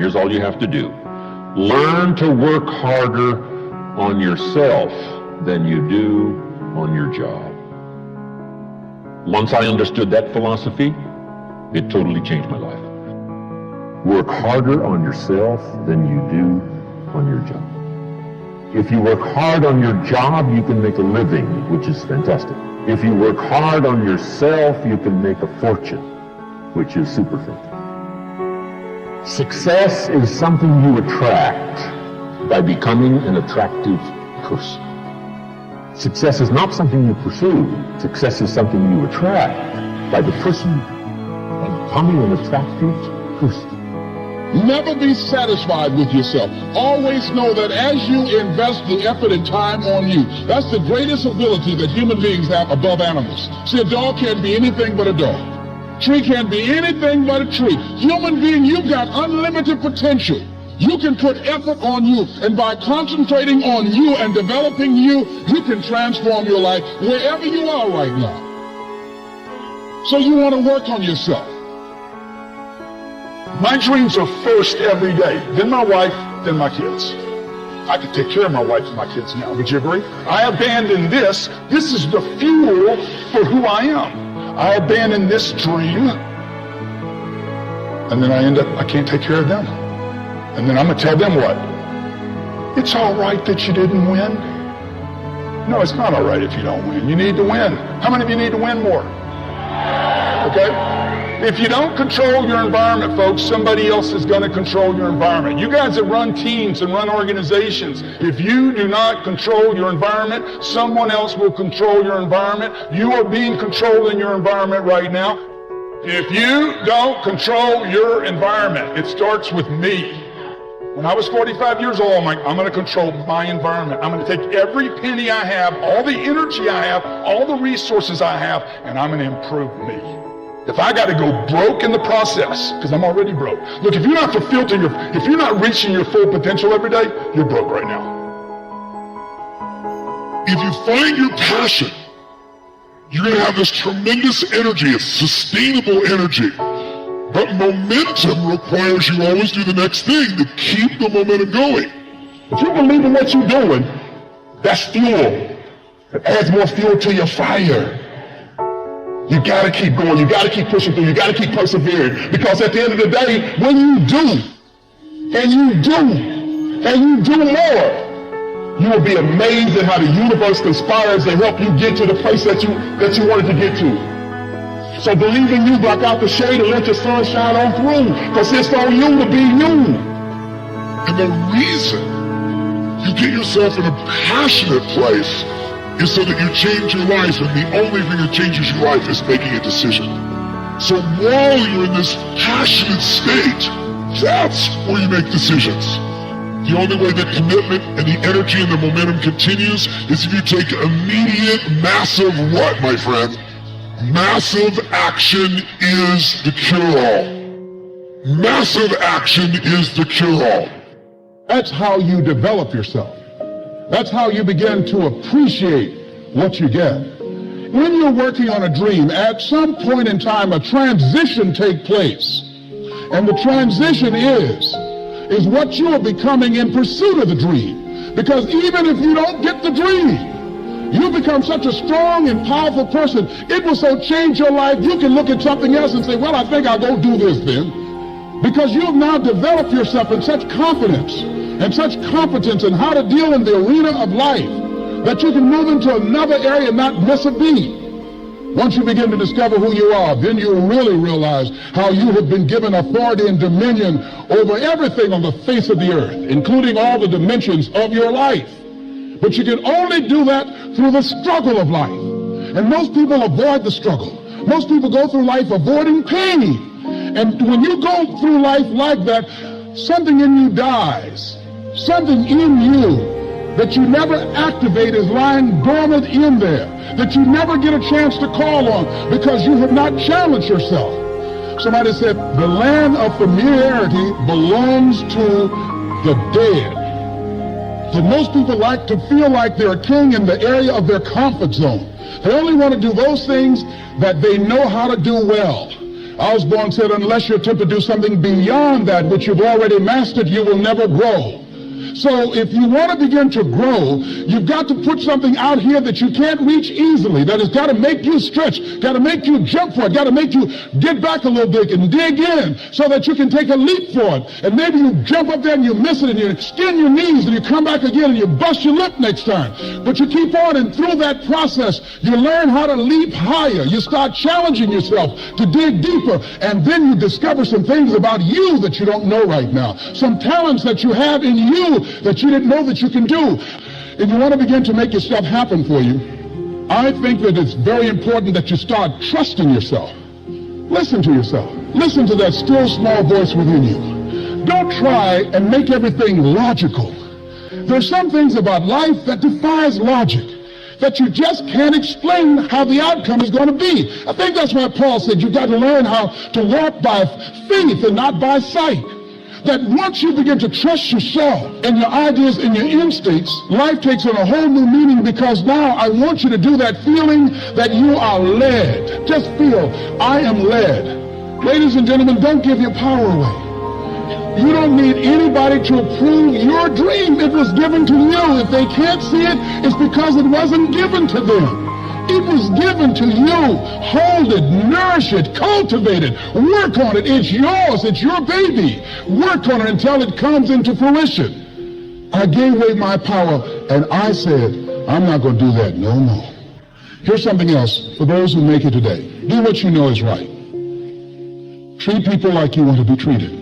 Here's all you have to do. Learn to work harder on yourself than you do on your job. Once I understood that philosophy, it totally changed my life. Work harder on yourself than you do on your job. If you work hard on your job, you can make a living, which is fantastic. If you work hard on yourself, you can make a fortune, which is super fantastic. Success is something you attract by becoming an attractive person. Success is not something you pursue. Success is something you attract by the person, by becoming an attractive person. Never be satisfied with yourself. Always know that as you invest the effort and time on you, that's the greatest ability that human beings have above animals. See, a dog can't be anything but a dog. Tree can't be anything but a tree. Human being, you've got unlimited potential. You can put effort on you, and by concentrating on you and developing you, you can transform your life wherever you are right now. So you want to work on yourself. My dreams are first every day, then my wife, then my kids. I can take care of my wife and my kids now, would you agree? I abandon this. This is the fuel for who I am. I abandon this dream, and then I can't take care of them. And then I'm going to tell them what? It's all right that you didn't win. No, it's not all right if you don't win. You need to win. How many of you need to win more? Okay? If you don't control your environment, folks, somebody else is going to control your environment. You guys that run teams and run organizations, if you do not control your environment, someone else will control your environment. You are being controlled in your environment right now. If you don't control your environment, it starts with me. When I was 45 years old, I'm like, I'm going to control my environment. I'm going to take every penny I have, all the energy I have, all the resources I have, and I'm going to improve me. If I got to go broke in the process, because I'm already broke. Look, if you're not fulfilled if you're not reaching your full potential every day, you're broke right now. If you find your passion, you're going to have this tremendous energy. It's sustainable energy. But momentum requires you always do the next thing to keep the momentum going. If you believe in what you're doing, that's fuel. It adds more fuel to your fire. You gotta keep going, you gotta keep pushing through, you gotta keep persevering. Because at the end of the day, when you do, and you do, and you do more, you will be amazed at how the universe conspires to help you get to the place that you wanted to get to. So believe in you, block out the shade, and let your sun shine on through. Because it's on you to be you. And the reason you get yourself in a passionate place is so that you change your life, and the only thing that changes your life is making a decision. So while you're in this passionate state, that's where you make decisions. The only way that commitment and the energy and the momentum continues is if you take immediate, massive what, my friend? Massive action is the cure-all. Massive action is the cure-all. That's how you develop yourself. That's how you begin to appreciate what you get. When you're working on a dream, at some point in time, a transition takes place. And the transition is what you are becoming in pursuit of the dream. Because even if you don't get the dream, you become such a strong and powerful person. It will so change your life, you can look at something else and say, well, I think I'll go do this then. Because you've now developed yourself in such confidence and such competence in how to deal in the arena of life that you can move into another area and not miss a beat. Once you begin to discover who you are, then you'll really realize how you have been given authority and dominion over everything on the face of the earth, including all the dimensions of your life. But you can only do that through the struggle of life. And most people avoid the struggle. Most people go through life avoiding pain. And when you go through life like that, something in you dies. Something in you that you never activate is lying dormant in there, that you never get a chance to call on because you have not challenged yourself. Somebody said, the land of familiarity belongs to the dead. So most people like to feel like they're a king in the area of their comfort zone. They only want to do those things that they know how to do well. Osborne said, unless you attempt to do something beyond that which you've already mastered, you will never grow. So if you want to begin to grow, you've got to put something out here that you can't reach easily, that has got to make you stretch, got to make you jump for it, got to make you get back a little bit and dig in so that you can take a leap for it. And maybe you jump up there and you miss it and you skin your knees and you come back again and you bust your lip next time. But you keep on, and through that process, you learn how to leap higher. You start challenging yourself to dig deeper, and then you discover some things about you that you don't know right now, some talents that you have in you that you didn't know that you can do. If you want to begin to make your stuff happen for you, I think that it's very important that you start trusting yourself. Listen to yourself. Listen to that still small voice within you. Don't try and make everything logical. There's some things about life that defies logic, that you just can't explain how the outcome is going to be. I think that's why Paul said you've got to learn how to walk by faith and not by sight. That once you begin to trust yourself and your ideas and your instincts, life takes on a whole new meaning, because now I want you to do that feeling that you are led. Just feel, I am led. Ladies and gentlemen, don't give your power away. You don't need anybody to approve your dream. It was given to you. If they can't see it, it's because it wasn't given to them. It was given to you. Hold it, nourish it, cultivate it, work on it. It's yours. It's your baby. Work on it until it comes into fruition. I gave away my power, and I said, I'm not going to do that no more. Here's something else for those who make it today. Do what you know is right. Treat people like you want to be treated.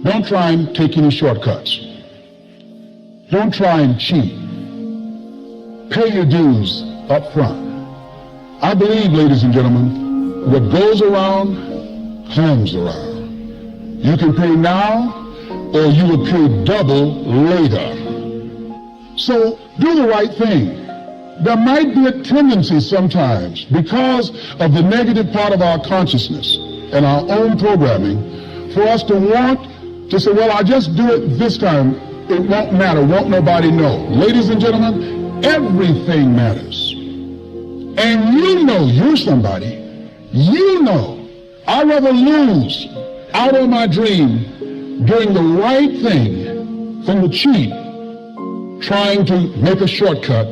Don't try and take any shortcuts. Don't try and cheat. Pay your dues up front. I believe, ladies and gentlemen, what goes around comes around. You can pay now, or you will pay double later. So do the right thing. There might be a tendency sometimes, because of the negative part of our consciousness and our own programming, for us to want to say, well, I'll just do it this time. It won't matter. Won't nobody know. Ladies and gentlemen, everything matters. And you know you're somebody. You know. I'd rather lose out on my dream doing the right thing than to cheat trying to make a shortcut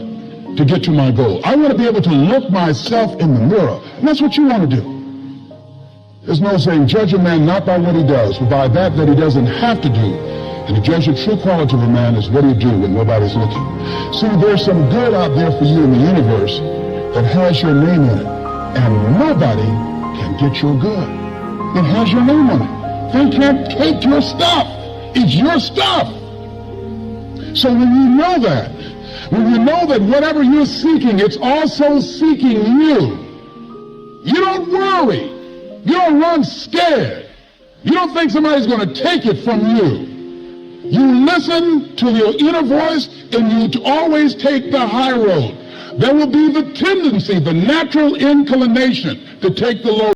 to get to my goal. I want to be able to look myself in the mirror. And that's what you want to do. There's no saying, judge a man not by what he does, but by that he doesn't have to do. And to judge the true quality of a man is what he do when nobody's looking. See, there's some good out there for you in the universe that has your name in it. And nobody can get your good. It has your name on it. They can't take your stuff. It's your stuff. So when you know that, when you know that whatever you're seeking, it's also seeking you, you don't worry. You don't run scared. You don't think somebody's going to take it from you. You listen to your inner voice, and you always take the high road. There will be the tendency, the natural inclination to take the low